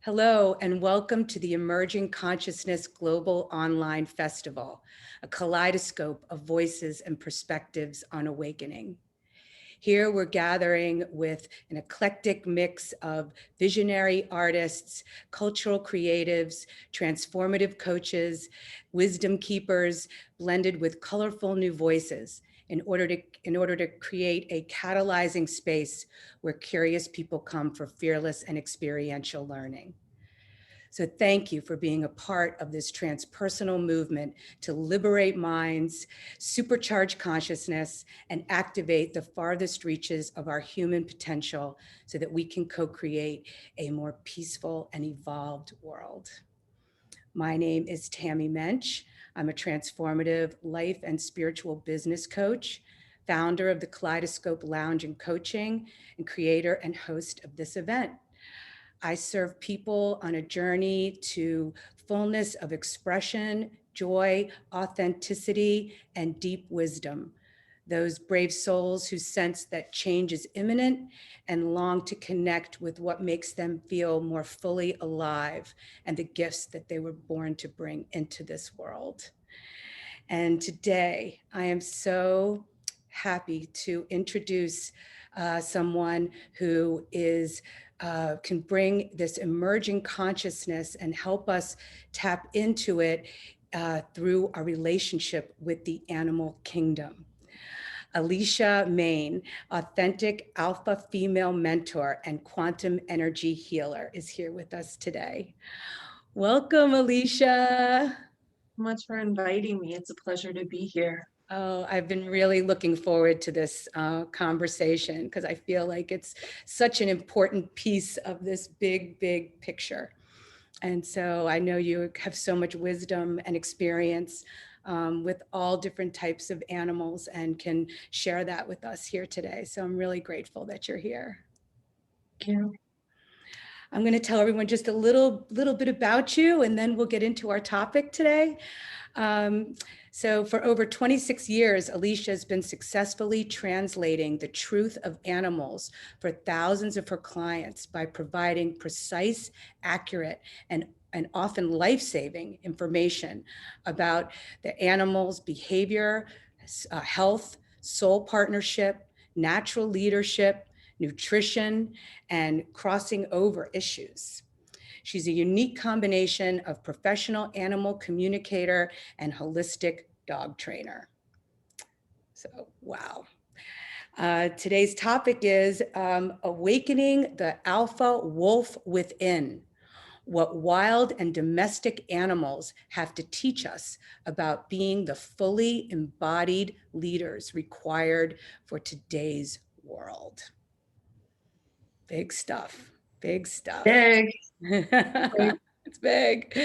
Hello, and welcome to the Emerging Consciousness Global Online Festival, a kaleidoscope of voices and perspectives on awakening. Here we're gathering with an eclectic mix of visionary artists, cultural creatives, transformative coaches, wisdom keepers, blended with colorful new voices in order to create a catalyzing space where curious people come for fearless and experiential learning. So thank you for being a part of this transpersonal movement to liberate minds, supercharge consciousness, and activate the farthest reaches of our human potential so that we can co-create a more peaceful and evolved world. My name is Tami Mensh. I'm a transformative life and spiritual business coach, founder of the Kaleidoscope Lounge and Coaching, and creator and host of this event. I serve people on a journey to fullness of expression, joy, authenticity, and deep wisdom. Those brave souls who sense that change is imminent and long to connect with what makes them feel more fully alive and the gifts that they were born to bring into this world. And today, I am so happy to introduce someone who can bring this emerging consciousness and help us tap into it through our relationship with the animal kingdom. Allecia, Maine, authentic alpha female mentor and quantum energy healer, is here with us today. Welcome, Allecia. Much for inviting me. It's a pleasure to be here. Oh, I've been really looking forward to this conversation because I feel like it's such an important piece of this big, big picture. And so I know you have so much wisdom and experience with all different types of animals and can share that with us here today. So I'm really grateful that you're here. Thank you. I'm going to tell everyone just a little bit about you, and then we'll get into our topic today. So for over 26 years, Allecia has been successfully translating the truth of animals for thousands of her clients by providing precise, accurate, and often life-saving information about the animal's behavior, health, soul partnership, natural leadership, nutrition, and crossing over issues. She's a unique combination of professional animal communicator and holistic dog trainer. So, wow. Today's topic is awakening the alpha wolf within, what wild and domestic animals have to teach us about being the fully embodied leaders required for today's world. Big stuff, big stuff. Big. It's big.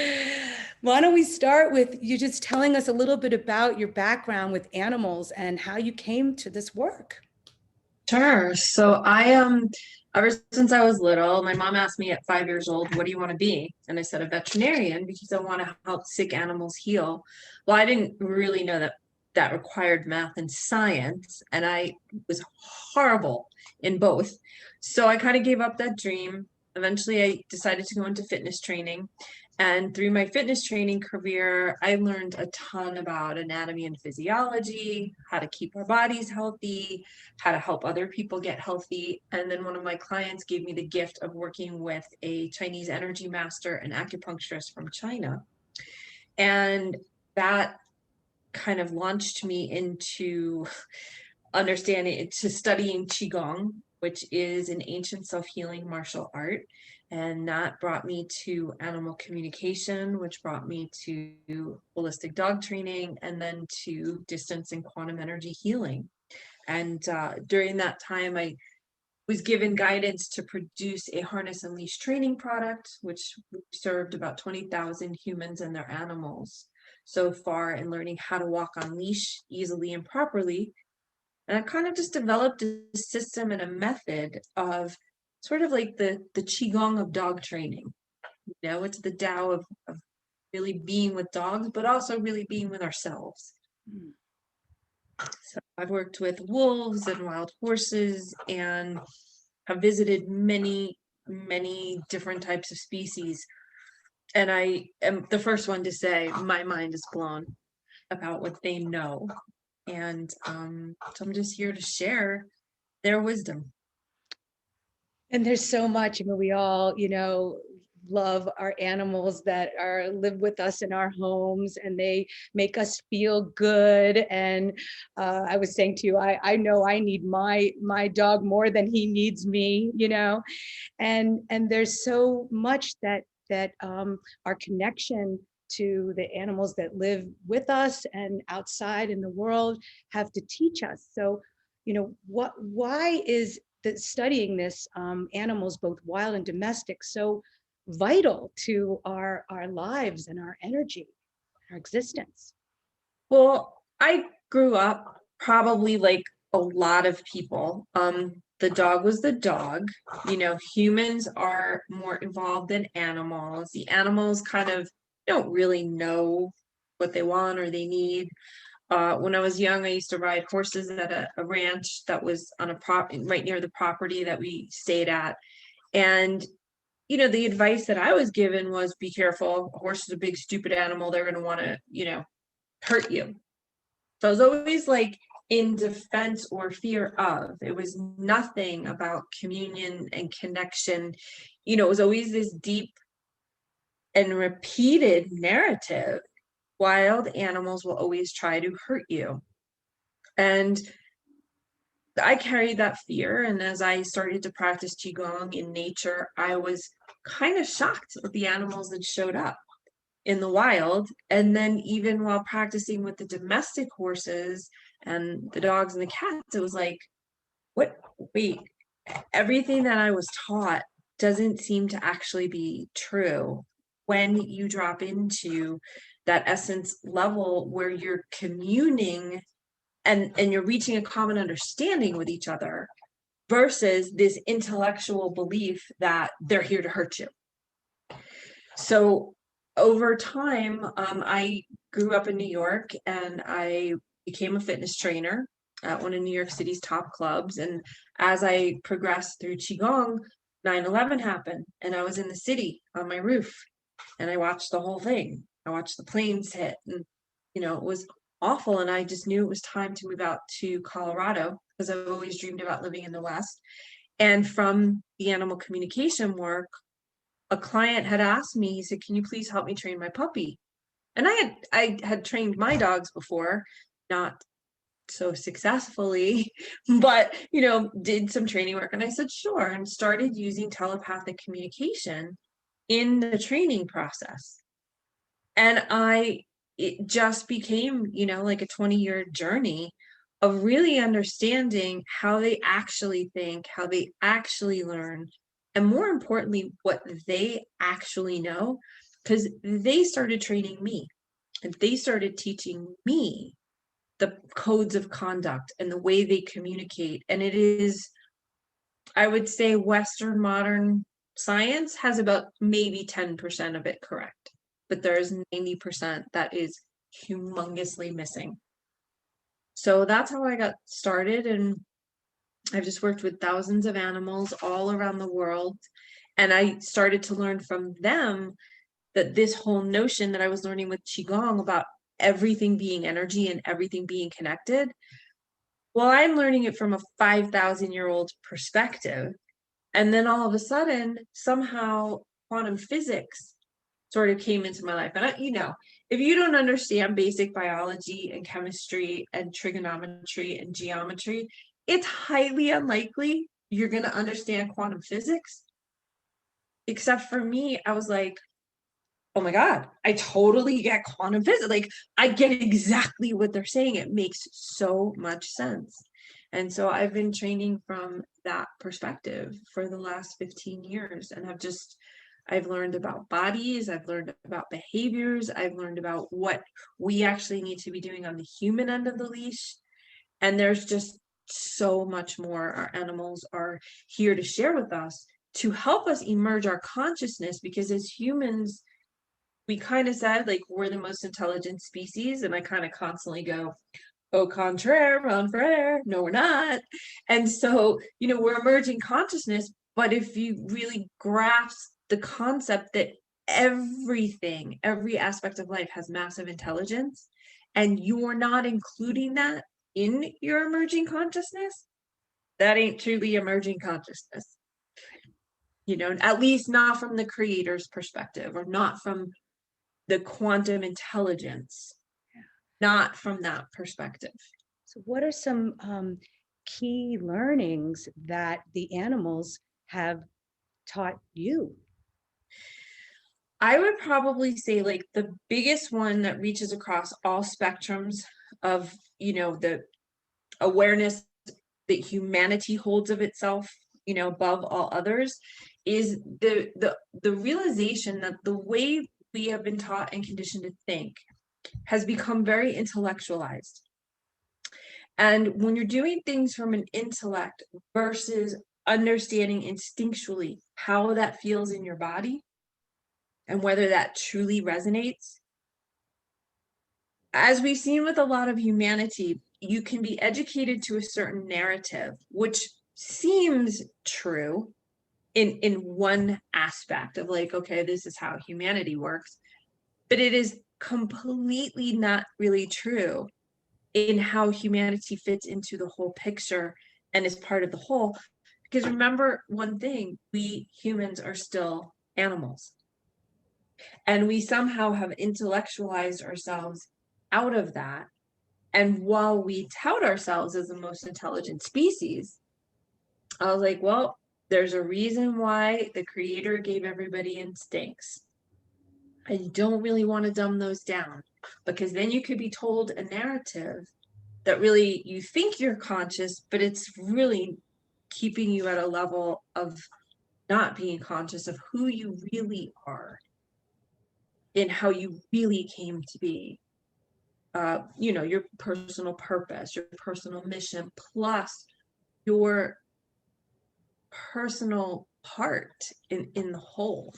Why don't we start with you just telling us a little bit about your background with animals and how you came to this work? Sure. So ever since I was little, my mom asked me at 5 years old, what do you want to be? And I said a veterinarian because I want to help sick animals heal. Well, I didn't really know that required math and science, and I was horrible in both. So I kind of gave up that dream. Eventually, I decided to go into fitness training. And through my fitness training career, I learned a ton about anatomy and physiology, how to keep our bodies healthy, how to help other people get healthy. And then one of my clients gave me the gift of working with a Chinese energy master and acupuncturist from China. And that kind of launched me into studying Qigong, which is an ancient self-healing martial art. And that brought me to animal communication, which brought me to holistic dog training, and then to distance and quantum energy healing. And during that time, I was given guidance to produce a harness and leash training product, which served about 20,000 humans and their animals so far in learning how to walk on leash easily and properly. And I kind of just developed a system and a method of sort of like the Qigong of dog training. You know, it's the Tao of really being with dogs, but also really being with ourselves. So I've worked with wolves and wild horses and have visited many many different types of species. And I am the first one to say my mind is blown about what they know. And so I'm just here to share their wisdom. And there's so much. I mean, we all, love our animals that live with us in our homes, and they make us feel good. And I was saying to you, I know I need my dog more than he needs me, and there's so much that our connection to the animals that live with us and outside in the world have to teach us. So, why is that studying this animals, both wild and domestic, so vital to our lives and our energy, our existence? Well, I grew up probably like a lot of people. The dog was the dog. Humans are more involved than animals. The animals kind of don't really know what they want or they need. When I was young, I used to ride horses at a ranch that was on right near the property that we stayed at. And the advice that I was given was be careful. A horse is a big, stupid animal. They're going to want to, hurt you. So I was always like in defense or fear of. It was nothing about communion and connection. It was always this deep and repeated narrative. Wild animals will always try to hurt you. And I carried that fear. And as I started to practice Qigong in nature, I was kind of shocked at the animals that showed up in the wild. And then even while practicing with the domestic horses and the dogs and the cats, it was like, wait, everything that I was taught doesn't seem to actually be true when you drop into that essence level where you're communing and you're reaching a common understanding with each other versus this intellectual belief that they're here to hurt you. So over time, I grew up in New York and I became a fitness trainer at one of New York City's top clubs. And as I progressed through Qigong, 9/11 happened and I was in the city on my roof and I watched the whole thing. I watched the planes hit and, it was awful. And I just knew it was time to move out to Colorado because I've always dreamed about living in the West. And from the animal communication work, a client had asked me, he said, can you please help me train my puppy? And I had trained my dogs before, not so successfully, but, did some training work. And I said, sure, and started using telepathic communication in the training process. And it just became, like a 20-year journey of really understanding how they actually think, how they actually learn, and more importantly, what they actually know, because they started training me and they started teaching me the codes of conduct and the way they communicate. And it is, I would say, Western modern science has about maybe 10% of it correct, but there's 90% that is humongously missing. So that's how I got started. And I've just worked with thousands of animals all around the world. And I started to learn from them that this whole notion that I was learning with Qigong about everything being energy and everything being connected, well, I'm learning it from a 5,000-year-old perspective. And then all of a sudden, somehow quantum physics sort of came into my life. And if you don't understand basic biology and chemistry and trigonometry and geometry, it's highly unlikely you're going to understand quantum physics. Except for me, I was like, oh my God, I totally get quantum physics. Like, I get exactly what they're saying. It makes so much sense. And so I've been training from that perspective for the last 15 years and I've learned about bodies, I've learned about behaviors, I've learned about what we actually need to be doing on the human end of the leash. And there's just so much more our animals are here to share with us to help us emerge our consciousness, because as humans, we kind of said like we're the most intelligent species, and I kind of constantly go, au contraire, mon frere, no, we're not. And so, we're emerging consciousness, But if you really grasp the concept that everything, every aspect of life has massive intelligence, and you're not including that in your emerging consciousness, that ain't truly emerging consciousness. You know, at least not from the creator's perspective, or not from the quantum intelligence, not from that perspective. So what are some key learnings that the animals have taught you? I would probably say like the biggest one that reaches across all spectrums of, you know, the awareness that humanity holds of itself, you know, above all others, is the realization that the way we have been taught and conditioned to think has become very intellectualized. And when you're doing things from an intellect versus understanding instinctually how that feels in your body and whether that truly resonates, as we've seen with a lot of humanity, you can be educated to a certain narrative, which seems true in one aspect of like, okay, this is how humanity works, but it is completely not really true in how humanity fits into the whole picture and is part of the whole. Because remember one thing, we humans are still animals. And we somehow have intellectualized ourselves out of that. And while we tout ourselves as the most intelligent species, I was like, well, there's a reason why the creator gave everybody instincts. And you don't really want to dumb those down, because then you could be told a narrative that really you think you're conscious, but it's really keeping you at a level of not being conscious of who you really are and how you really came to be. You know, your personal purpose, your personal mission, plus your personal part in the whole.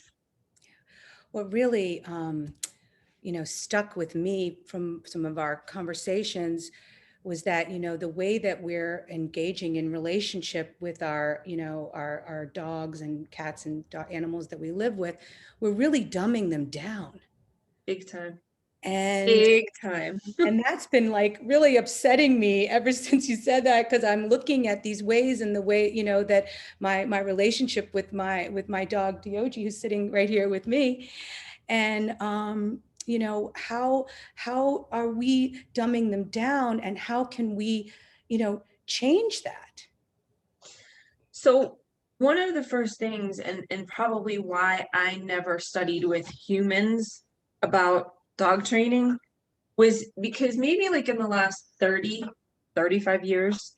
What really, stuck with me from some of our conversations was that, the way that we're engaging in relationship with our, our dogs and cats and animals that we live with, we're really dumbing them down. Big time. And Big time. and that's been like really upsetting me ever since you said that, because I'm looking at these ways and the way, that my relationship with my dog Dioji, who's sitting right here with me, and how are we dumbing them down, and how can we change that? So one of the first things, and probably why I never studied with humans about dog training, was because maybe like in the last 35 years,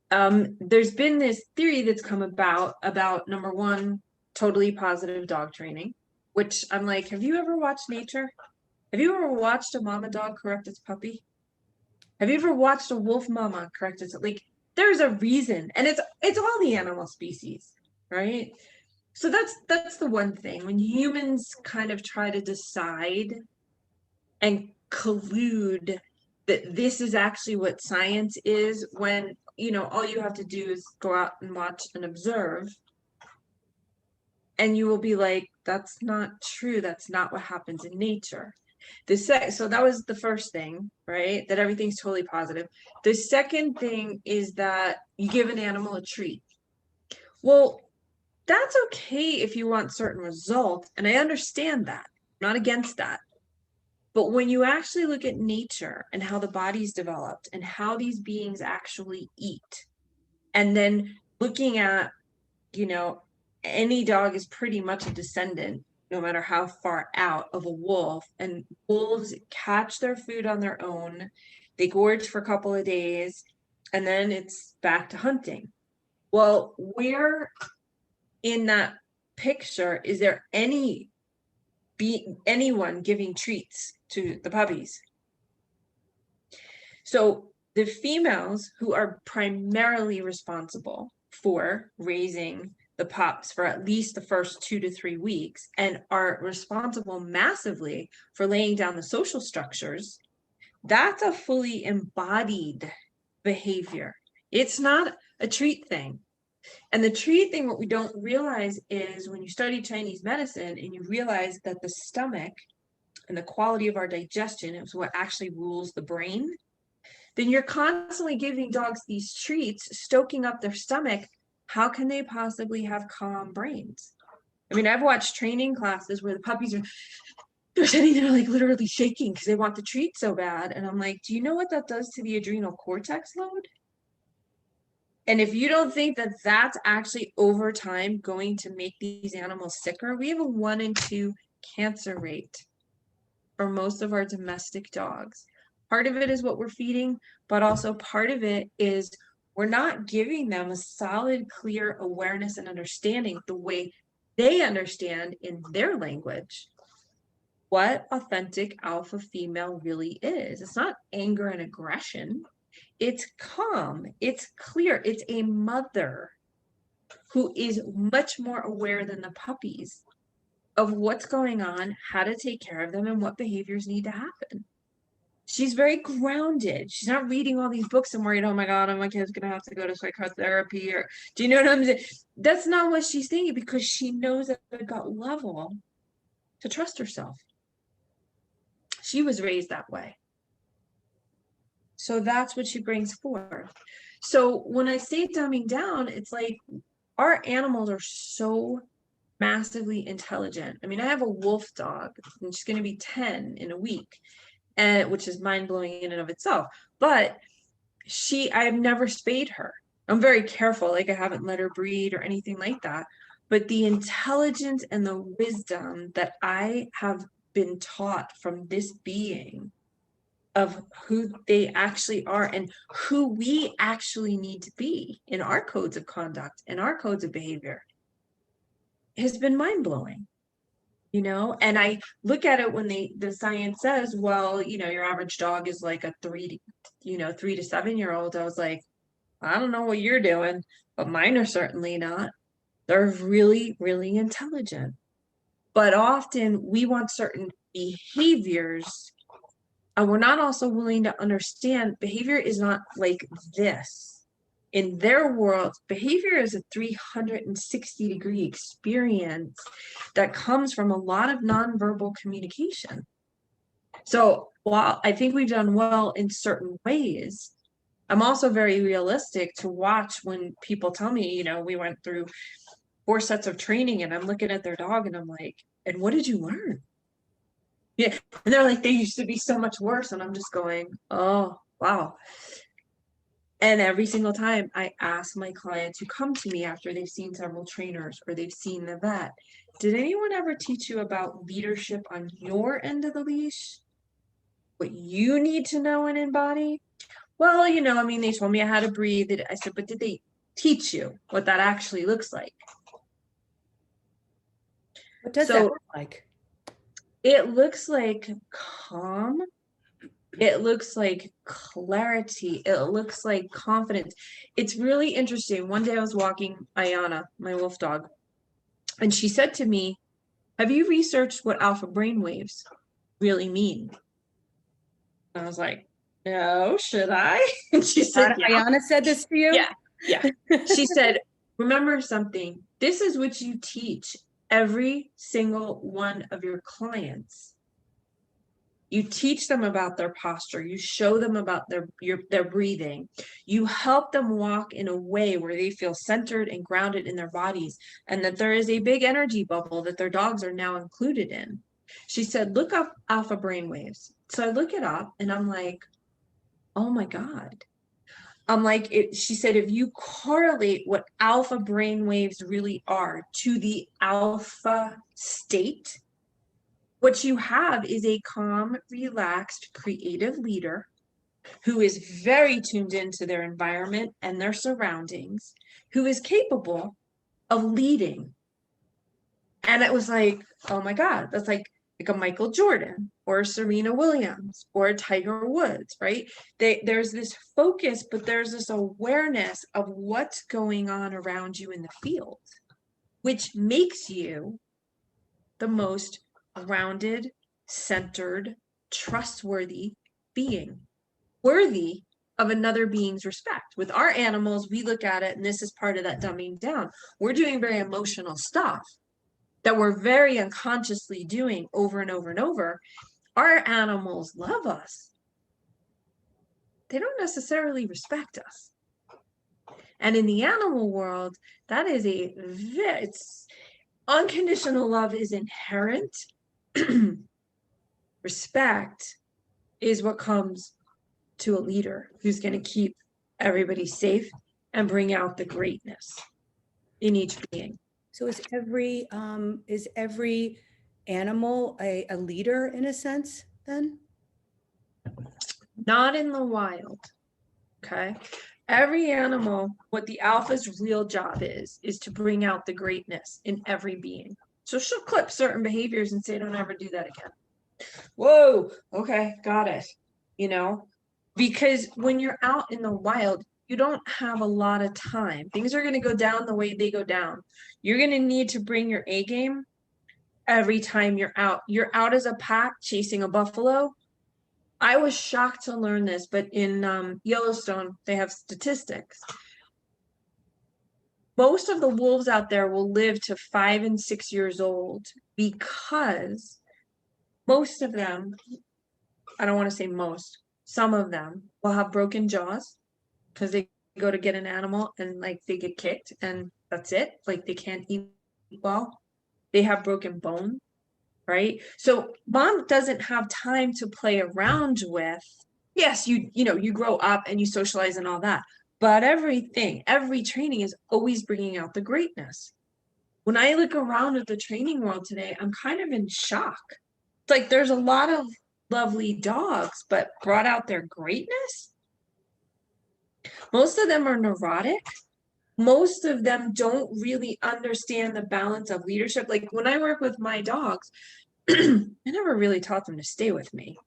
there's been this theory that's come about number one, totally positive dog training, which I'm like, have you ever watched nature? Have you ever watched a mama dog correct its puppy? Have you ever watched a wolf mama correct its, like, there's a reason, and it's all the animal species, right? So that's the one thing. When humans kind of try to decide and collude that this is actually what science is, when all you have to do is go out and watch and observe, and you will be like, that's not true, that's not what happens in nature. So that was the first thing, right? That everything's totally positive. The second thing is that you give an animal a treat. Well, that's okay if you want certain results, and I understand that. I'm not against that. But when you actually look at nature and how the body's developed and how these beings actually eat, and then looking at, any dog is pretty much a descendant, no matter how far out, of a wolf, and wolves catch their food on their own. They gorge for a couple of days, and then it's back to hunting. Well, where in that picture is there anyone giving treats to the puppies? So the females, who are primarily responsible for raising the pups for at least the first 2 to 3 weeks, and are responsible massively for laying down the social structures, that's a fully embodied behavior. It's not a treat thing. And the treat thing, what we don't realize is when you study Chinese medicine and you realize that the stomach and the quality of our digestion is what actually rules the brain, then you're constantly giving dogs these treats, stoking up their stomach. How can they possibly have calm brains? I mean, I've watched training classes where the puppies are, they're sitting there like literally shaking because they want the treat so bad. And I'm like, do you know what that does to the adrenal cortex load? And if you don't think that that's actually over time going to make these animals sicker, we have a 1 in 2 cancer rate for most of our domestic dogs. Part of it is what we're feeding, but also part of it is we're not giving them a solid, clear awareness and understanding the way they understand in their language what authentic alpha female really is. It's not anger and aggression. It's calm. It's clear. It's a mother who is much more aware than the puppies of what's going on, how to take care of them, and what behaviors need to happen. She's very grounded. She's not reading all these books and worried, oh my God, my kid's going to have to go to psychotherapy, or do you know what I'm saying? That's not what she's thinking, because she knows at a gut level to trust herself. She was raised that way. So that's what she brings forth. So when I say dumbing down, it's like our animals are so massively intelligent. I mean, I have a wolf dog, and she's going to be 10 in a week, and which is mind-blowing in and of itself. But I have never spayed her. I'm very careful, like I haven't let her breed or anything like that. But the intelligence and the wisdom that I have been taught from this being of who they actually are and who we actually need to be in our codes of conduct and our codes of behavior has been mind-blowing. And I look at it when the science says, well, your average dog is like a 3 to 7 year old. I was like, I don't know what you're doing, but mine are certainly not. They're really, really intelligent. But often we want certain behaviors, and we're not also willing to understand behavior is not like this. In their world, behavior is a 360-degree experience that comes from a lot of nonverbal communication. So while I think we've done well in certain ways, I'm also very realistic to watch when people tell me, we went through 4 sets of training, and I'm looking at their dog and I'm like, and what did you learn? Yeah. And they're like, they used to be so much worse. And I'm just going, oh, wow. And every single time I ask my clients who come to me after they've seen several trainers or they've seen the vet, did anyone ever teach you about leadership on your end of the leash? What you need to know and embody? Well, they told me how to breathe. I said, but did they teach you what that actually looks like? What does that look like? It looks like calm. It looks like clarity. It looks like confidence. It's really interesting. One day I was walking Ayana, my wolf dog, and she said to me, have you researched what alpha brainwaves really mean? And I was like, no, should I? And she said, yeah. Ayana said this to you? Yeah. She said, remember something. This is what you teach every single one of your clients. You teach them about their posture. You show them about their breathing. You help them walk in a way where they feel centered and grounded in their bodies, and that there is a big energy bubble that their dogs are now included in. She said, look up alpha brainwaves. So I look it up and I'm like, oh my God. I'm like, she said, if you correlate what alpha brainwaves really are to the alpha state, what you have is a calm, relaxed, creative leader who is very tuned into their environment and their surroundings, who is capable of leading. And it was like, oh my God, that's like a Michael Jordan or a Serena Williams or a Tiger Woods, right? There's this focus, but there's this awareness of what's going on around you in the field, which makes you the most grounded, centered, trustworthy being, worthy of another being's respect. With our animals, we look at it, and this is part of that dumbing down. We're doing very emotional stuff that we're very unconsciously doing over and over and over. Our animals love us. They don't necessarily respect us. And in the animal world, that is it's unconditional love is inherent. Respect is what comes to a leader who's going to keep everybody safe and bring out the greatness in each being. So is every animal a leader in a sense then? Not in the wild. Okay. Every animal, what the alpha's real job is to bring out the greatness in every being. So she'll clip certain behaviors and say, don't ever do that again. Whoa. Okay. Got it. You know, because when you're out in the wild, you don't have a lot of time. Things are going to go down the way they go down. You're going to need to bring your A game every time you're out. You're out as a pack chasing a buffalo. I was shocked to learn this, but in Yellowstone, they have statistics. Most of the wolves out there will live to 5 and 6 years old because most of them, I don't want to say most, some of them will have broken jaws because they go to get an animal and like they get kicked and that's it. Like they can't eat well. They have broken bone. Right? So mom doesn't have time to play around with. Yes, you grow up and you socialize and all that, but every training is always bringing out the greatness. When I look around at the training world today, I'm kind of in shock. It's like there's a lot of lovely dogs, but brought out their greatness. Most of them are neurotic. Most of them don't really understand the balance of leadership. Like when I work with my dogs, I never really taught them to stay with me.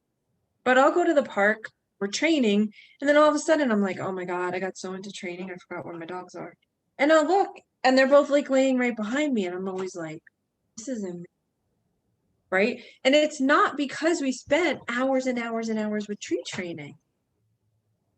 But I'll go to the park, we're training, and then all of a sudden I'm like, oh my God, I got so into training, I forgot where my dogs are. And I'll look, and they're both like laying right behind me, and I'm always like, this is amazing. Right? And it's not because we spent hours and hours and hours with tree training.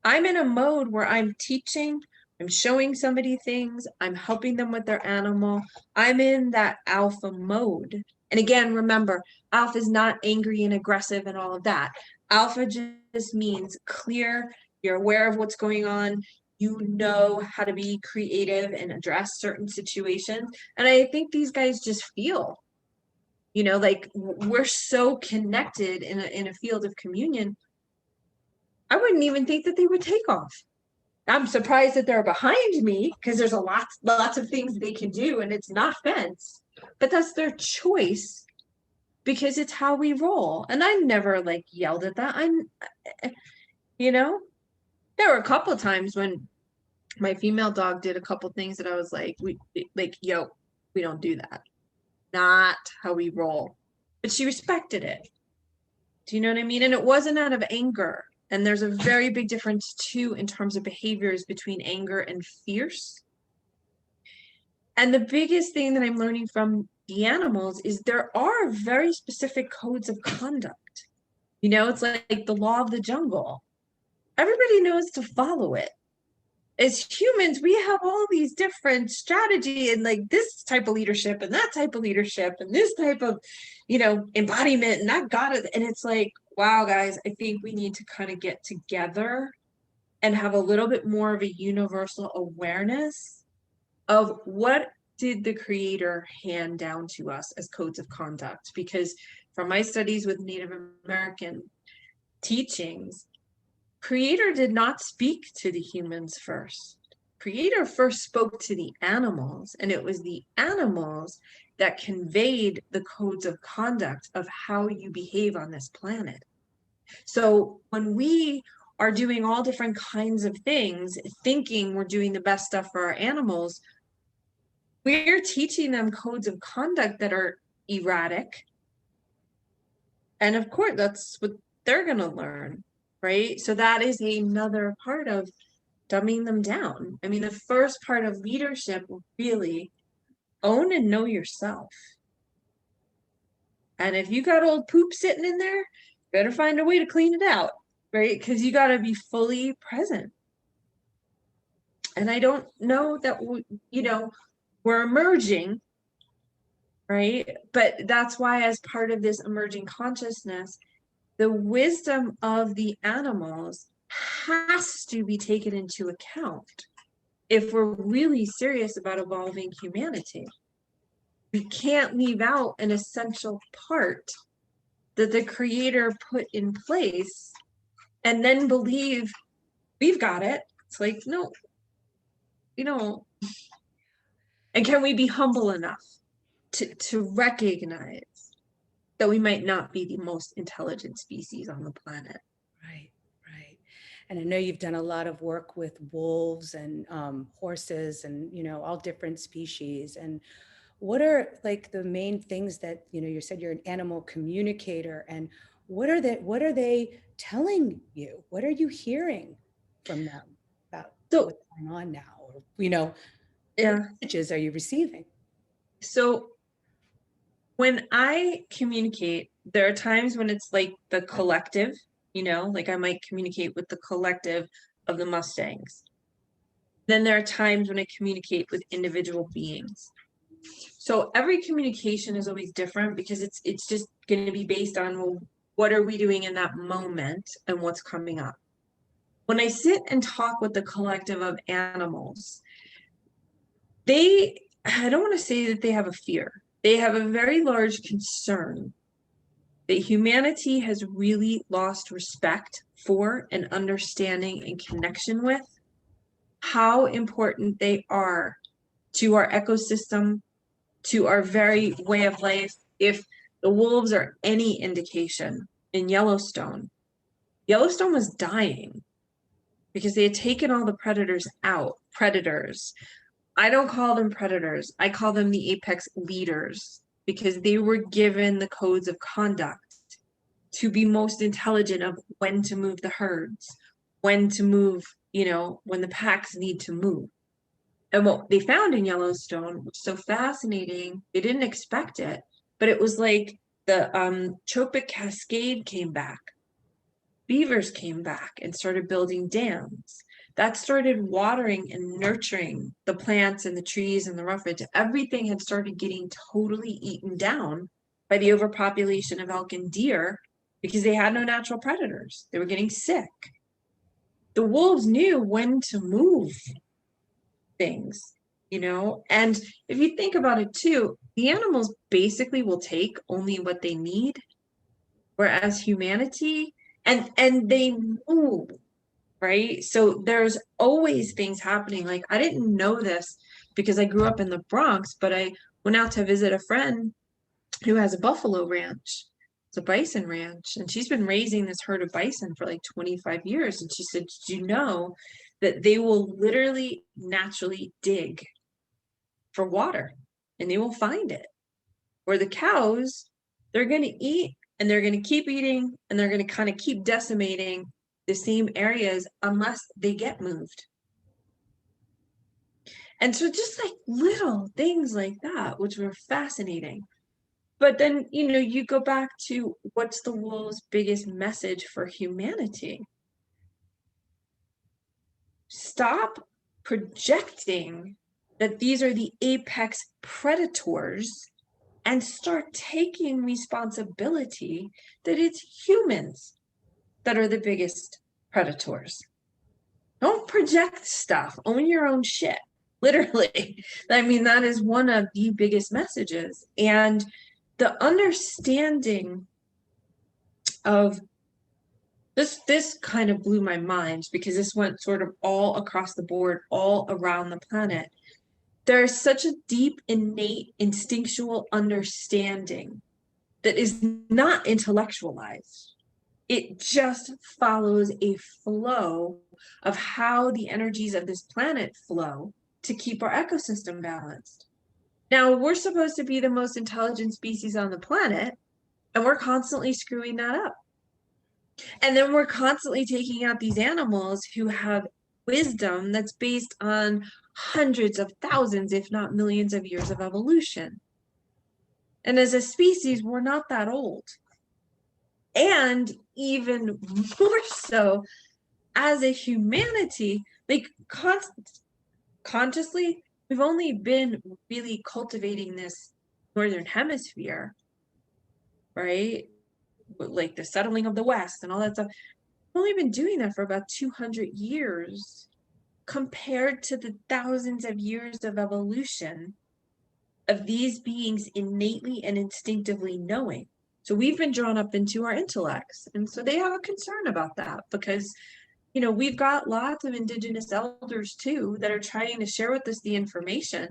I'm in a mode where I'm teaching, I'm showing somebody things, I'm helping them with their animal. I'm in that alpha mode. And again, remember, alpha is not angry and aggressive and all of that. Alpha just means clear, you're aware of what's going on, you know how to be creative and address certain situations. And I think these guys just feel, like we're so connected in a field of communion. I wouldn't even think that they would take off. I'm surprised that they're behind me because there's lots of things they can do and it's not fence, but that's their choice because it's how we roll. And I never like yelled at that. There were a couple of times when my female dog did a couple things that I was like, we don't do that. Not how we roll. But she respected it. Do you know what I mean? And it wasn't out of anger. And there's a very big difference too in terms of behaviors between anger and fierce. And the biggest thing that I'm learning from the animals is there are very specific codes of conduct. It's like the law of the jungle. Everybody knows to follow it. As humans, we have all these different strategy and like this type of leadership and that type of leadership and this type of, embodiment and I've got it. And it's like, wow, guys, I think we need to kind of get together and have a little bit more of a universal awareness of what did the creator hand down to us as codes of conduct. Because from my studies with Native American teachings, creator did not speak to the humans first. Creator first spoke to the animals, and it was the animals that conveyed the codes of conduct of how you behave on this planet. So when we are doing all different kinds of things, thinking we're doing the best stuff for our animals, we're teaching them codes of conduct that are erratic. And of course, that's what they're going to learn, right? So that is another part of dumbing them down. I mean, the first part of leadership will really own and know yourself. And if you got old poop sitting in there, better find a way to clean it out. right? Because you got to be fully present. And I don't know that, we're emerging, right? But that's why, as part of this emerging consciousness, the wisdom of the animals has to be taken into account if we're really serious about evolving humanity. We can't leave out an essential part that the creator put in place and then believe we've got it. It's like, no, you don't. And can we be humble enough to recognize that we might not be the most intelligent species on the planet? Right, right. And I know you've done a lot of work with wolves and horses and, all different species. And what are like the main things that, you said you're an animal communicator, and what are they telling you? What are you hearing from them about what's going on now? Or, Yeah. what messages are you receiving? So when I communicate, there are times when it's like the collective, like I might communicate with the collective of the Mustangs. Then there are times when I communicate with individual beings. So every communication is always different because it's just going to be based on, well, what are we doing in that moment and what's coming up. When I sit and talk with the collective of animals, I don't want to say that they have a fear. They have a very large concern that humanity has really lost respect for and understanding and connection with how important they are to our ecosystem, to our very way of life. If the wolves are any indication, in Yellowstone was dying because they had taken all the predators out. Predators. I don't call them predators. I call them the apex leaders because they were given the codes of conduct to be most intelligent of when to move the herds, when to move, when the packs need to move. And what they found in Yellowstone was so fascinating. They didn't expect it, but it was like the Tropic Cascade came back. Beavers came back and started building dams. That started watering and nurturing the plants and the trees and the roughage. Everything had started getting totally eaten down by the overpopulation of elk and deer because they had no natural predators. They were getting sick. The wolves knew when to move things, and if you think about it too, the animals basically will take only what they need, whereas humanity, and they move, right? So there's always things happening. Like, I didn't know this because I grew up in the Bronx, but I went out to visit a friend who has a buffalo ranch. It's a bison ranch, and she's been raising this herd of bison for like 25 years. And she said, did you know that they will literally naturally dig for water and they will find it? Where the cows, they're going to eat and they're going to keep eating and they're going to kind of keep decimating the same areas unless they get moved. And so just like little things like that, which were fascinating. But then, you go back to what's the wolf's biggest message for humanity? Stop projecting that these are the apex predators and start taking responsibility that it's humans that are the biggest predators. Don't project stuff. Own your own shit. Literally. I mean, that is one of the biggest messages. And the understanding of this kind of blew my mind because this went sort of all across the board, all around the planet. There's such a deep, innate, instinctual understanding that is not intellectualized. It just follows a flow of how the energies of this planet flow to keep our ecosystem balanced. Now, we're supposed to be the most intelligent species on the planet, and we're constantly screwing that up. And then we're constantly taking out these animals who have wisdom that's based on hundreds of thousands, if not millions of years of evolution. And as a species, we're not that old. And even more so as a humanity, like consciously, we've only been really cultivating this northern hemisphere, right? Like the settling of the West and all that stuff. We've only been doing that for about 200 years compared to the thousands of years of evolution of these beings innately and instinctively knowing. So we've been drawn up into our intellects. And so they have a concern about that because, you know, we've got lots of indigenous elders too that are trying to share with us the information.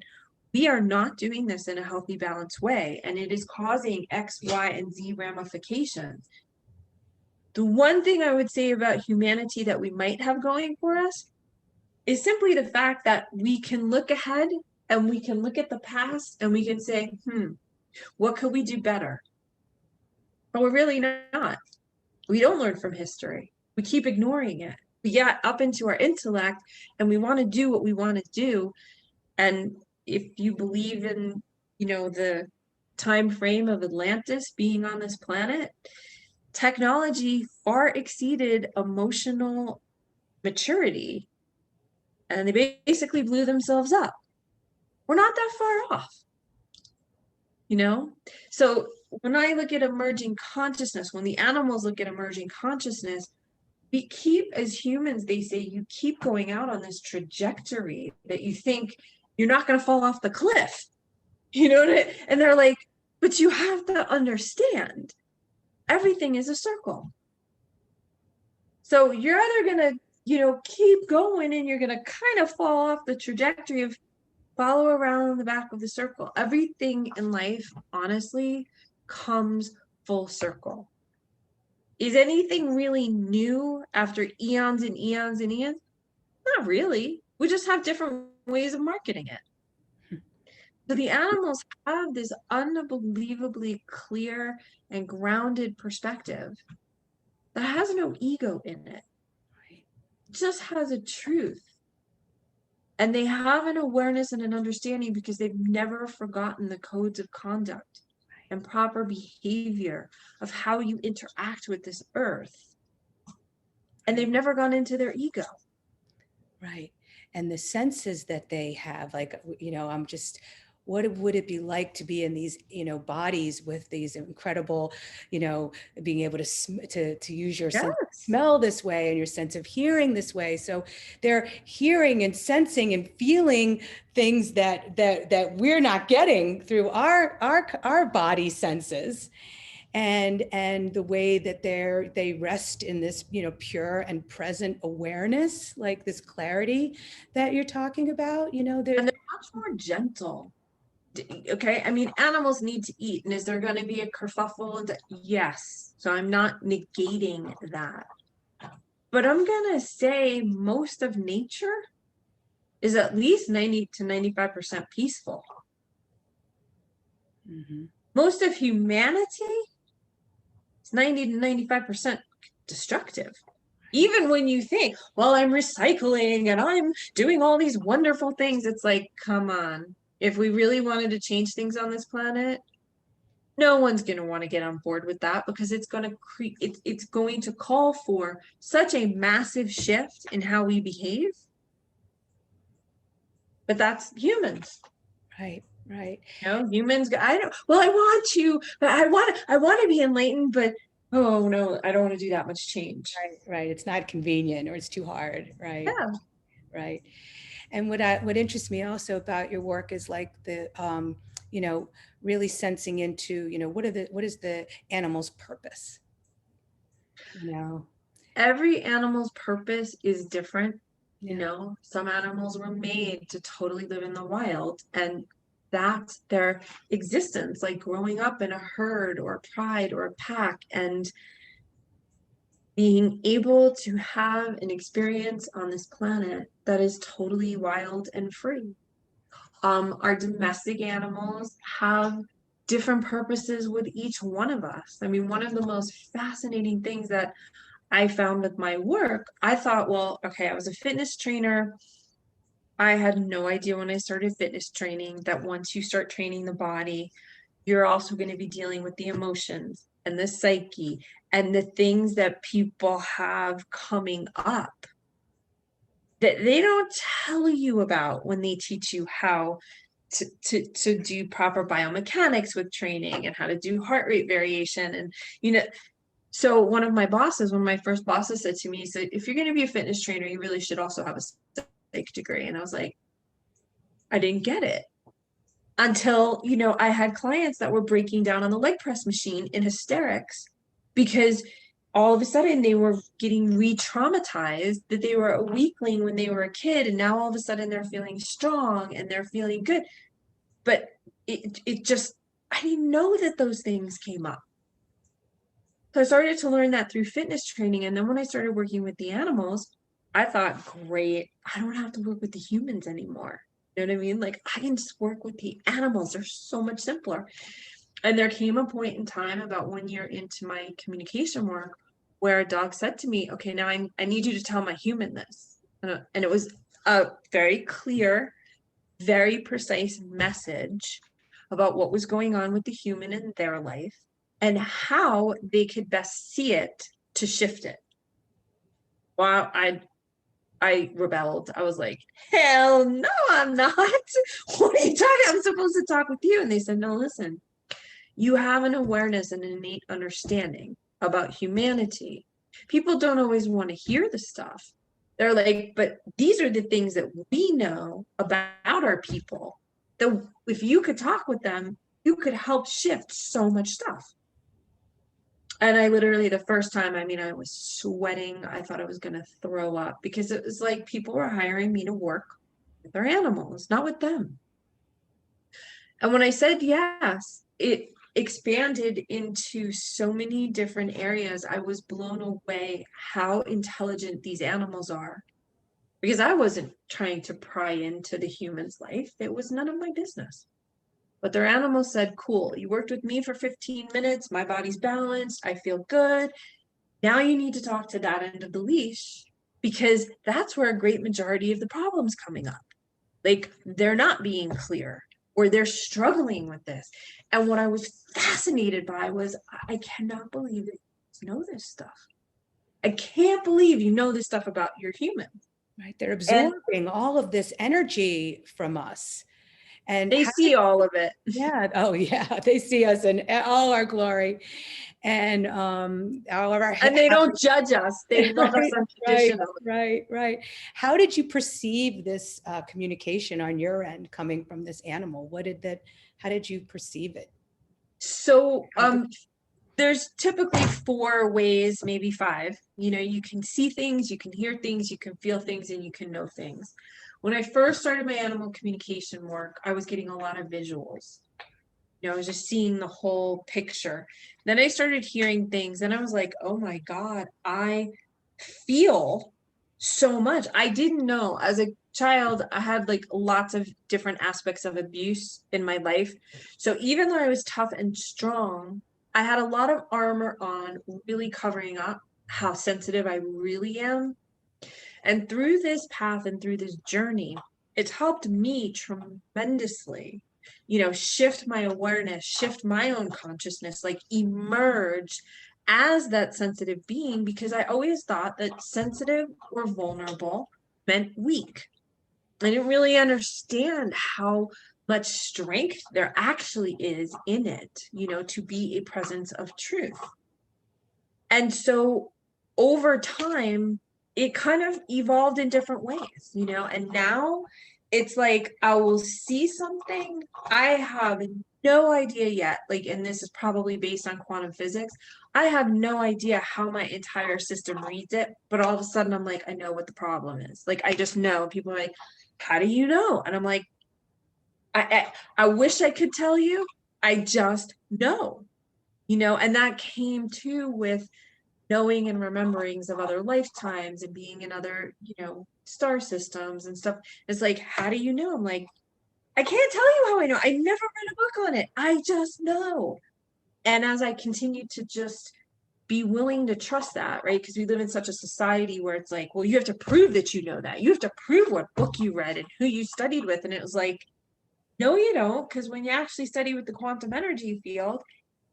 We are not doing this in a healthy, balanced way, and it is causing X, Y, and Z ramifications. The one thing I would say about humanity that we might have going for us is simply the fact that we can look ahead and we can look at the past and we can say, what could we do better? But we're really not. We don't learn from history. We keep ignoring it. We get up into our intellect and we want to do what we want to do. And if you believe in, you know, the time frame of Atlantis being on this planet, technology far exceeded emotional maturity. And they basically blew themselves up. We're not that far off, you know? So when I look at emerging consciousness, when the animals look at emerging consciousness, we keep, as humans, they say, you keep going out on this trajectory that you think you're not going to fall off the cliff, you know? And they're like, but you have to understand, everything is a circle. So you're either going to, you know, keep going and you're going to kind of fall off the trajectory of follow around the back of the circle. Everything in life, honestly, comes full circle. Is anything really new after eons and eons and eons? Not really. We just have different ways of marketing it. So the animals have this unbelievably clear and grounded perspective that has no ego in it. It just has a truth. And they have an awareness and an understanding because they've never forgotten the codes of conduct and proper behavior of how you interact with this earth. And they've never gone into their ego. Right. And the senses that they have, like, you know, what would it be like to be in these, you know, bodies with these incredible, you know, being able to use your sense of smell this way and your sense of hearing this way. So they're hearing and sensing and feeling things that we're not getting through our body senses. And the way that they rest in this, you know, pure and present awareness, like this clarity that you're talking about, you know, and they're much more gentle. Okay, I mean, animals need to eat, and is there going to be a kerfuffle? Yes. So I'm not negating that, but I'm gonna say most of nature is at least 90 to 95% peaceful. Mm-hmm. Most of humanity is 90 to 95% destructive. Even when you think, well, I'm recycling and I'm doing all these wonderful things, it's like, come on. If we really wanted to change things on this planet, no one's going to want to get on board with that because it's going to it's going to call for such a massive shift in how we behave. But that's humans. Right. Right. You know, humans, I want to, but I want to be enlightened, but oh no, I don't want to do that much change. Right. It's not convenient or it's too hard. Right. Yeah. Right. And what interests me also about your work is like the, you know, really sensing into, you know, what is the animal's purpose? You know, every animal's purpose is different. yeah. You know, some animals were made to totally live in the wild, and that's their existence, like growing up in a herd or a pride or a pack and being able to have an experience on this planet that is totally wild and free. Our domestic animals have different purposes with each one of us. I mean, one of the most fascinating things that I found with my work, I thought, well, okay, I was a fitness trainer. I had no idea when I started fitness training that once you start training the body, you're also going to be dealing with the emotions and the psyche and the things that people have coming up that they don't tell you about when they teach you how to do proper biomechanics with training and how to do heart rate variation. And, you know, so one of my first bosses said to me, he said, if you're going to be a fitness trainer, you really should also have a psych degree. And I was like, I didn't get it until, you know, I had clients that were breaking down on the leg press machine in hysterics because all of a sudden they were getting re-traumatized that they were a weakling when they were a kid. And now all of a sudden they're feeling strong and they're feeling good. But it just, I didn't know that those things came up. So I started to learn that through fitness training. And then when I started working with the animals, I thought, great, I don't have to work with the humans anymore. You know what I mean? Like, I can just work with the animals. They're so much simpler. And there came a point in time about 1 year into my communication work where a dog said to me, okay, now I need you to tell my human this. And it was a very clear, very precise message about what was going on with the human in their life and how they could best see it to shift it. Wow, I rebelled. I was like, hell no, I'm not. What are you talking? I'm supposed to talk with you. And they said, no, listen, you have an awareness and an innate understanding about humanity. People don't always want to hear the stuff. They're like, but these are the things that we know about our people. That if you could talk with them, you could help shift so much stuff. And I literally, the first time, I mean, I was sweating. I thought I was going to throw up because it was like people were hiring me to work with their animals, not with them. And when I said yes, it expanded into so many different areas. I was blown away how intelligent these animals are because I wasn't trying to pry into the human's life. It was none of my business. But their animals said, cool, you worked with me for 15 minutes. My body's balanced. I feel good. Now you need to talk to that end of the leash because that's where a great majority of the problems coming up. Like they're not being clear or they're struggling with this. And what I was fascinated by was, I cannot believe that you know this stuff. I can't believe you know this stuff about your human. Right. They're absorbing all of this energy from us. And they see all of it. Yeah. Oh, yeah. They see us in all our glory and all of our. And they don't judge us. They love us unconditionally. Right. How did you perceive this communication on your end coming from this animal? How did you perceive it? So there's typically 4 ways, maybe 5. You know, you can see things, you can hear things, you can feel things, and you can know things. When I first started my animal communication work, I was getting a lot of visuals. You know, I was just seeing the whole picture. Then I started hearing things and I was like, oh my God, I feel so much. I didn't know. As a child, I had like lots of different aspects of abuse in my life. So even though I was tough and strong, I had a lot of armor on, really covering up how sensitive I really am. And through this path and through this journey, it's helped me tremendously, you know, shift my awareness, shift my own consciousness, like emerge as that sensitive being, because I always thought that sensitive or vulnerable meant weak. I didn't really understand how much strength there actually is in it, you know, to be a presence of truth. And so over time, it kind of evolved in different ways, you know, and now it's like I will see something, I have no idea yet, like, and this is probably based on quantum physics. I have no idea how my entire system reads it, but all of a sudden I'm like, I know what the problem is. Like, I just know. People are like, how do you know? And I'm like, I wish I could tell you. I just know, you know, and that came too with knowing and rememberings of other lifetimes and being in other, you know, star systems and stuff. It's like, how do you know? I'm like, I can't tell you how I know. I never read a book on it. I just know. And as I continue to just be willing to trust that, right? Because we live in such a society where it's like, well, you have to prove that you know that. You have to prove what book you read and who you studied with. And it was like, No, you don't, because when you actually study with the quantum energy field,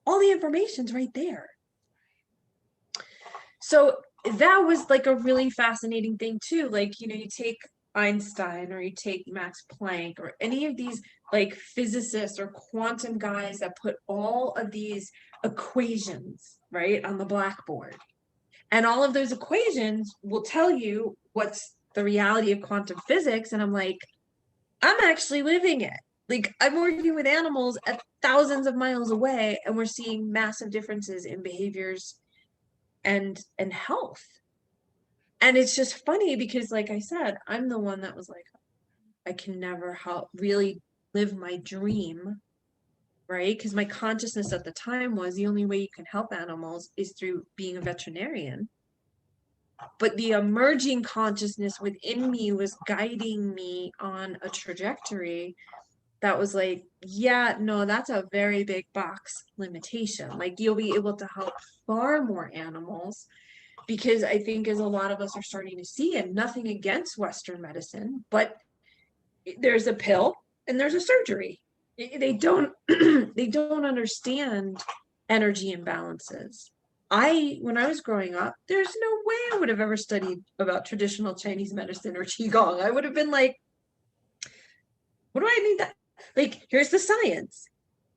all the information's right there. So that was like a really fascinating thing too. Like, you know, you take Einstein or you take Max Planck or any of these like physicists or quantum guys that put all of these equations, right, on the blackboard. And all of those equations will tell you what's the reality of quantum physics. And I'm like, I'm actually living it. Like, I'm working with animals at thousands of miles away, and we're seeing massive differences in behaviors and health. And it's just funny because, like I said, I'm the one that was like, I can never help really live my dream, right? Because my consciousness at the time was the only way you can help animals is through being a veterinarian. But the emerging consciousness within me was guiding me on a trajectory that was like, yeah, no, that's a very big box limitation. Like, you'll be able to help far more animals, because I think as a lot of us are starting to see, and nothing against Western medicine, but there's a pill and there's a surgery. They don't they don't understand energy imbalances. When I was growing up, there's no way I would have ever studied about traditional Chinese medicine or Qigong. I would have been like, what do I need that? Like, here's the science.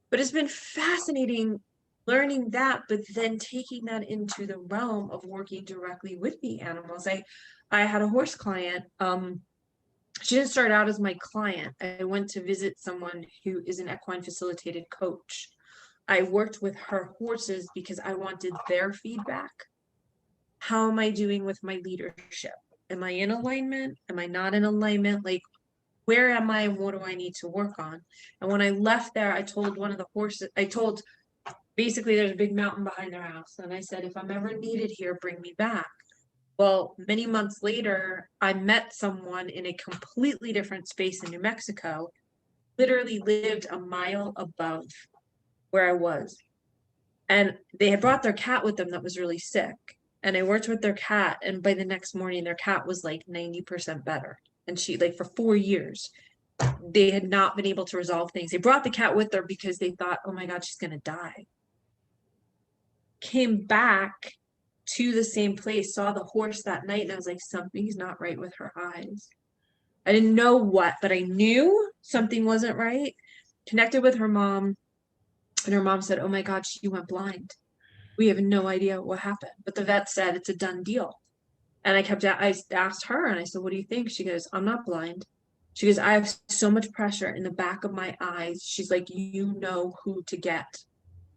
But it's been fascinating learning that, but then taking that into the realm of working directly with the animals. I had a horse client. She didn't start out as my client. I went to visit someone who is an equine facilitated coach. I worked with her horses because I wanted their feedback. How am I doing with my leadership? Am I in alignment? Am I not in alignment? Like, where am I and what do I need to work on? And when I left there, I told one of the horses, basically there's a big mountain behind their house. And I said, if I'm ever needed here, bring me back. Well, many months later, I met someone in a completely different space in New Mexico, literally lived a mile above where I was. And they had brought their cat with them that was really sick. And I worked with their cat. And by the next morning, their cat was like 90% better. And she, like, for 4 years, they had not been able to resolve things. They brought the cat with her because they thought, oh my God, she's going to die. Came back to the same place, saw the horse that night, and I was like, something's not right with her eyes. I didn't know what, but I knew something wasn't right. Connected with her mom, and her mom said, oh my God, she went blind. We have no idea what happened. But the vet said it's a done deal. And I asked her, and I said, what do you think? She goes, I'm not blind. She goes, I have so much pressure in the back of my eyes. She's like, you know who to get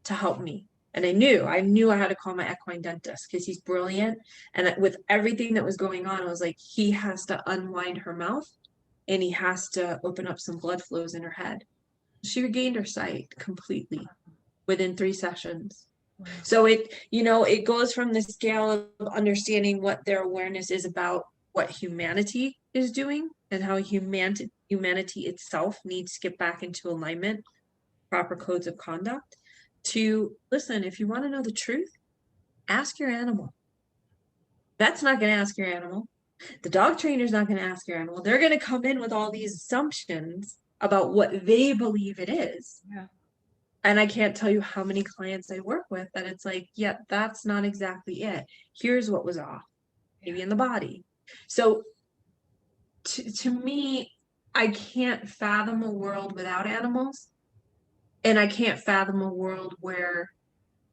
to help me. And I knew I had to call my equine dentist because he's brilliant. And with everything that was going on, I was like, he has to unwind her mouth and he has to open up some blood flows in her head. She regained her sight completely within 3 sessions. So it goes from the scale of understanding what their awareness is about what humanity is doing and how humanity itself needs to get back into alignment, proper codes of conduct, to listen, if you want to know the truth, ask your animal. That's not going to ask your animal. The dog trainer's not going to ask your animal. They're going to come in with all these assumptions about what they believe it is. Yeah. And I can't tell you how many clients I work with that it's like, yeah, that's not exactly it. Here's what was off, maybe in the body. So to me, I can't fathom a world without animals. And I can't fathom a world where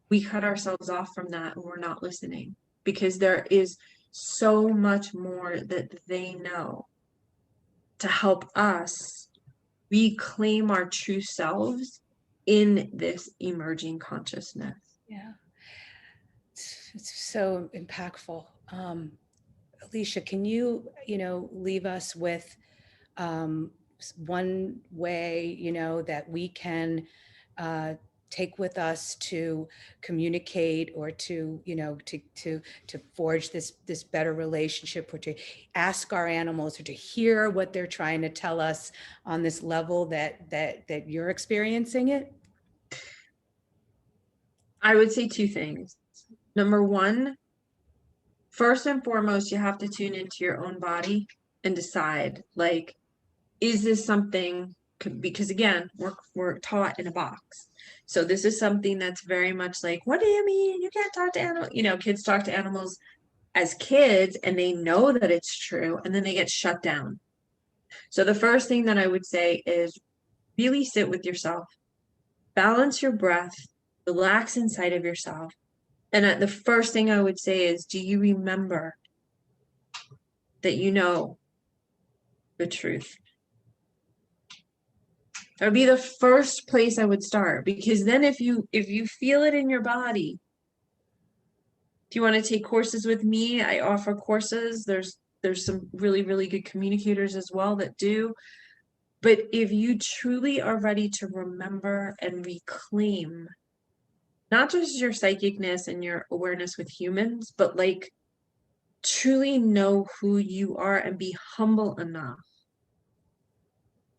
we cut ourselves off from that and we're not listening, because there is so much more that they know to help us reclaim our true selves in this emerging consciousness. Yeah. It's so impactful. Allecia, can you leave us with one way, that we can take with us to communicate or to, to forge this better relationship, or to ask our animals, or to hear what they're trying to tell us on this level that you're experiencing it? I would say 2 things. Number 1, first and foremost, you have to tune into your own body and decide, like, is this something because again, we're taught in a box. So this is something that's very much like, what do you mean you can't talk to animals? You know, kids talk to animals as kids and they know that it's true, and then they get shut down. So the first thing that I would say is really sit with yourself, balance your breath, relax inside of yourself. And the first thing I would say is, do you remember that you know the truth? That would be the first place I would start, because then if you feel it in your body, if you want to take courses with me, I offer courses. There's some really, really good communicators as well that do. But if you truly are ready to remember and reclaim not just your psychicness and your awareness with humans, but like truly know who you are and be humble enough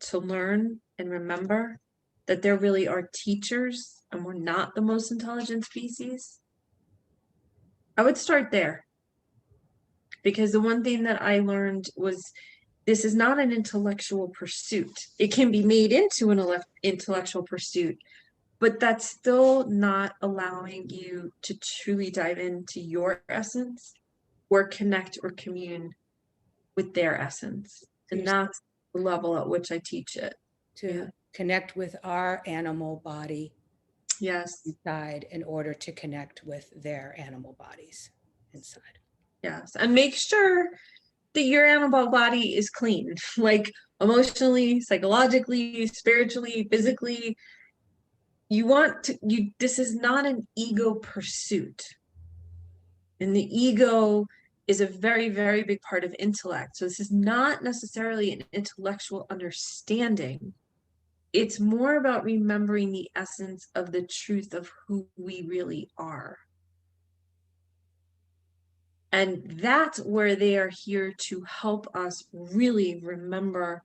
to learn and remember that there really are teachers and we're not the most intelligent species, I would start there. Because the one thing that I learned was this is not an intellectual pursuit. It can be made into an intellectual pursuit, but that's still not allowing you to truly dive into your essence or connect or commune with their essence. And that's the level at which I teach it. To connect with our animal body Yes. inside in order to connect with their animal bodies inside. Yes. And make sure that your animal body is clean, like emotionally, psychologically, spiritually, physically. This is not an ego pursuit. And the ego is a very, very big part of intellect. So this is not necessarily an intellectual understanding. It's more about remembering the essence of the truth of who we really are. And that's where they are here to help us really remember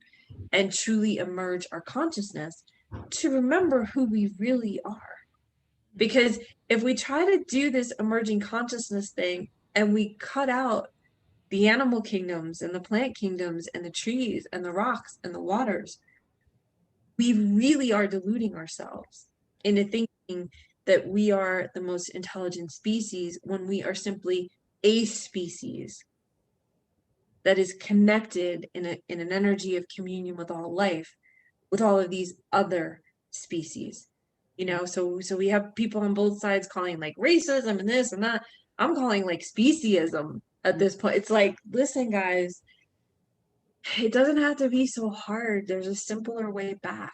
and truly emerge our consciousness, to remember who we really are. Because if we try to do this emerging consciousness thing and we cut out the animal kingdoms and the plant kingdoms and the trees and the rocks and the waters, we really are deluding ourselves into thinking that we are the most intelligent species when we are simply a species that is connected in an energy of communion with all life, with all of these other species. You know, so we have people on both sides calling like racism and this and that. I'm calling like speciesism at this point. It's like, listen, guys, it doesn't have to be so hard. There's a simpler way back.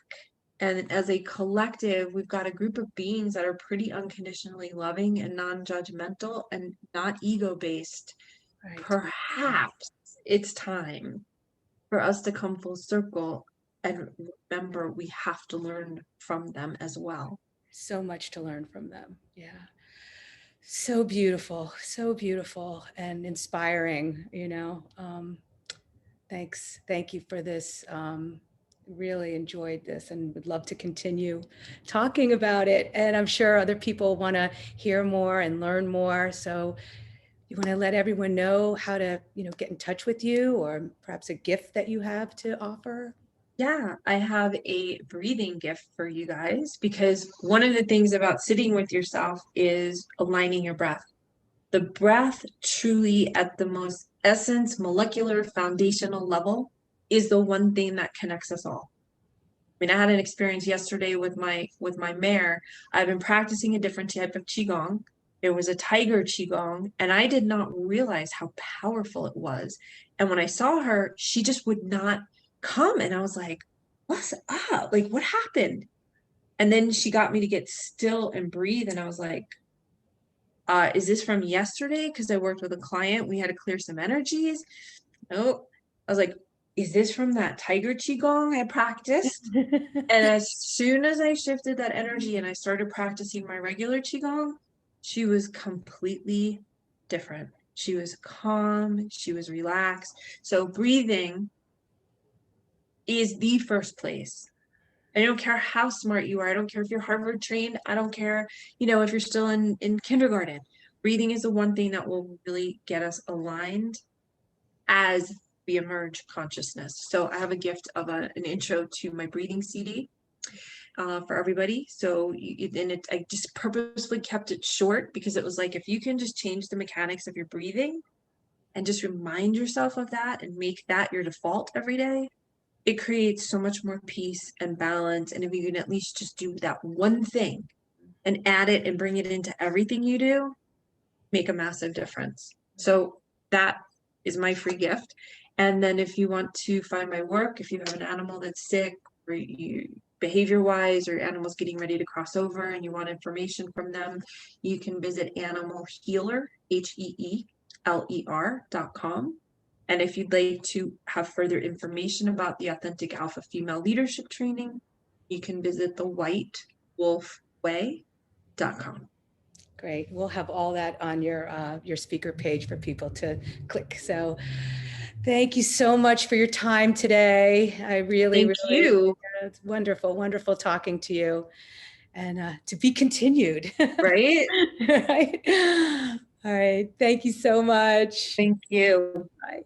And as a collective, we've got a group of beings that are pretty unconditionally loving and non-judgmental and not ego-based. Right. Perhaps it's time for us to come full circle and remember we have to learn from them as well. So much to learn from them. Yeah. So beautiful and inspiring, you know. Thanks. Thank you for this. Really enjoyed this and would love to continue talking about it. And I'm sure other people want to hear more and learn more. So you want to let everyone know how to, you know, get in touch with you, or perhaps a gift that you have to offer? Yeah, I have a breathing gift for you guys, because one of the things about sitting with yourself is aligning your breath. The breath truly at the most essence, molecular, foundational level is the one thing that connects us all. I mean, I had an experience yesterday with my mare. I've been practicing a different type of Qigong. It was a tiger Qigong, and I did not realize how powerful it was. And when I saw her, she just would not come. And I was like, what's up? Like, what happened? And then she got me to get still and breathe. And I was like, is this from yesterday? Because I worked with a client. We had to clear some energies. Nope. I was like, is this from that tiger Qigong I practiced? And as soon as I shifted that energy and I started practicing my regular Qigong, she was completely different. She was calm. She was relaxed. So breathing is the first place. I don't care how smart you are. I don't care if you're Harvard trained. I don't care, you know, if you're still in kindergarten. Breathing is the one thing that will really get us aligned as we emerge consciousness. So I have a gift of an intro to my breathing CD for everybody. So I just purposely kept it short because it was like, if you can just change the mechanics of your breathing and just remind yourself of that and make that your default every day, it creates so much more peace and balance. And if you can at least just do that one thing and add it and bring it into everything you do, make a massive difference. So that is my free gift. And then if you want to find my work, if you have an animal that's sick, or you behavior wise, or animals getting ready to cross over and you want information from them, you can visit Animal Healer, HEELER.com. And if you'd like to have further information about the Authentic Alpha Female Leadership Training, you can visit thewhitewolfway.com. Great. We'll have all that on your speaker page for people to click. So thank you so much for your time today. I really, Thank you. It's wonderful, wonderful talking to you, and to be continued. Right? Right. All right. Thank you so much. Thank you. Bye.